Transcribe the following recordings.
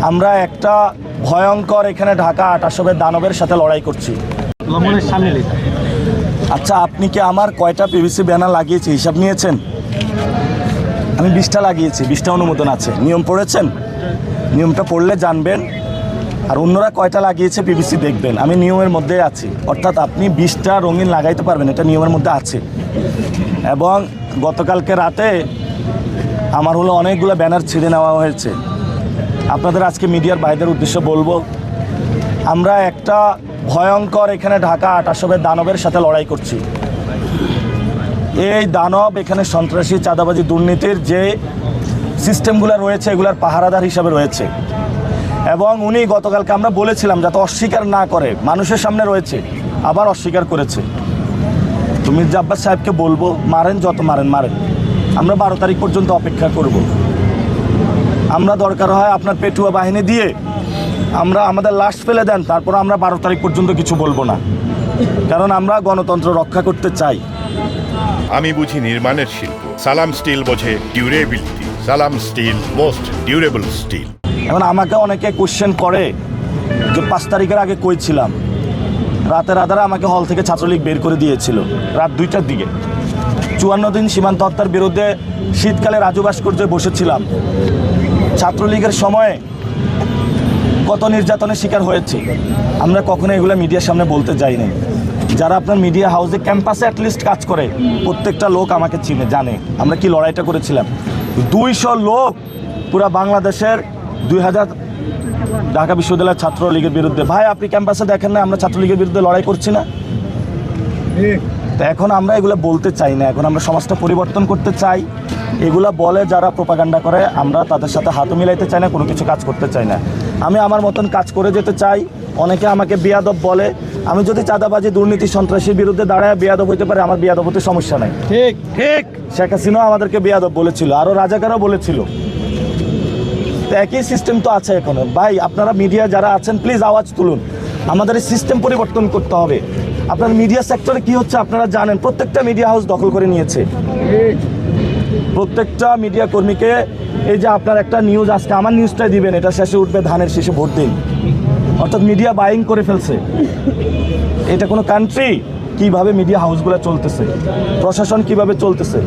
আমরা একটা ভয়ঙ্কর এখানে ঢাকা ৮৮০০ দানবের সাথে লড়াই করছি। আচ্ছা, আপনি কি আমার কয়টা পিভিসি ব্যানার লাগিয়েছি হিসাব নিয়েছেন? আমি 20টা লাগিয়েছি, 20টা অনুমোদন আছে। নিয়ম পড়েছেন? নিয়মটা পড়লে জানবেন। আর অন্যরা কয়টা লাগিয়েছে পিভিসি দেখবেন। আমি নিয়মের মধ্যে আছি, অর্থাৎ আপনি 20টা রঙিন লাগাইতে পারবেন, এটা নিয়মের মধ্যে আছে। এবং গতকালকে রাতে আমার অনেকগুলো ব্যানার ছিঁড়ে নেওয়া হয়েছে। আপনাদের আজকে মিডিয়ার ভাইদের উদ্দেশ্য বলবো, আমরা একটা ভয়ঙ্কর এখানে ঢাকা ৮৮০০ দানবের সাথে লড়াই করছি। এই দানব এখানে সন্ত্রাসী, চাঁদাবাজি, দুর্নীতির যে সিস্টেমগুলো রয়েছে এগুলার পাহারাদার হিসাবে রয়েছে। এবং উনি গতকালকে আমরা বলেছিলাম যাতে অস্বীকার না করে, মানুষের সামনে রয়েছে, আবার অস্বীকার করেছে। তো মির্জা আব্বাস সাহেবকে বলবো, মারেন, যত মারেন মারেন, আমরা 12 তারিখ পর্যন্ত অপেক্ষা করব। আমরা দরকার হয় আপনার পেটুয়া বাহিনী দিয়ে আমরা আমাদের লাশ ফেলে দেন, তারপর আমরা 12 তারিখ পর্যন্ত কিছু বলবো না, কারণ আমরা গণতন্ত্র রক্ষা করতে চাই। আমি বুঝি নির্মাণের শিল্প, সালাম স্টিল বোঝে ডিউরেবিলিটি। সালাম স্টিল, মোস্ট ডিউরেবল স্টিল। এখন আমাকে অনেকে কোশ্চেন করে যে 5 তারিখের আগে কই ছিলাম। রাতের আধারে আমাকে হল থেকে ছাত্রলীগ বের করে দিয়েছিল রাত 2টার দিকে। 54 দিন সীমান্ত হত্যার বিরুদ্ধে শীতকালে রাজু ভাস্কর্যে বসেছিলাম। ছাত্রলীগের সময়ে কত নির্যাতনের শিকার হয়েছে আমরা কখনো এগুলো মিডিয়ার সামনে বলতে যাই নাই। যারা আপনার মিডিয়া হাউসে ক্যাম্পাসে অ্যাটলিস্ট কাজ করে প্রত্যেকটা লোক আমাকে চিনে, জানে আমরা কি লড়াইটা করেছিলাম। 200 লোক পুরা বাংলাদেশের 2000 ঢাকা বিশ্ববিদ্যালয়ের ছাত্রলীগের বিরুদ্ধে। ভাই, আপনি ক্যাম্পাসে দেখেন না আমরা ছাত্রলীগের বিরুদ্ধে লড়াই করছি না? তো এখন আমরা এগুলো বলতে চাই না, এখন আমরা সমাজটা পরিবর্তন করতে চাই। এগুলা বলে যারা প্রোপাগান্ডা করে, আমরা তাদের সাথে হাতও মিলাইতে চাই না, কোনো কিছু কাজ করতে চাই না। আমি আমার মতন কাজ করে যেতে চাই। অনেকে আমাকে বেয়াদব বলে, আমি যদি চাঁদাবাজি, দুর্নীতি, সন্ত্রাসীর বিরুদ্ধে দাঁড়ায় বেয়াদব হইতে পারে, আমার বেয়াদব হতে সমস্যা নাই। ঠিক ঠিক শেখ হাসিনাও আমাদেরকে বেয়াদব বলেছিল, আরও রাজাকারও বলেছিল। তো একই সিস্টেম তো আছে এখনো। ভাই, আপনারা মিডিয়া যারা আছেন প্লিজ আওয়াজ তুলুন। আমাদের এই সিস্টেম পরিবর্তন করতে হবে। আপনার মিডিয়া সেক্টরে কি হচ্ছে আপনারা জানেন, প্রত্যেকটা মিডিয়া হাউস দখল করে নিয়েছে। প্রত্যেকটা মিডিয়া কর্মীকে, এই যে আপনার একটা নিউজ আজকে আমার নিউজটাই দিবেন, এটা শেষে উঠবে ধানের শেষে ভোট দিন, অর্থাৎ মিডিয়া বাইং করে ফেলছে। এটা কোনো কান্ট্রি? কিভাবে মিডিয়া হাউসগুলো চলতেছে, প্রশাসন কিভাবে চলতেছে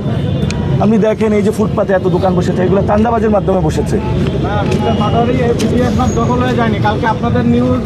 আপনি দেখেন। এই যে ফুটপাতে এত দোকান বসেছে, এগুলো চাঁদাবাজির মাধ্যমে বসেছে। দখল হয়ে যায়নি, কালকে আপনাদের নিউজ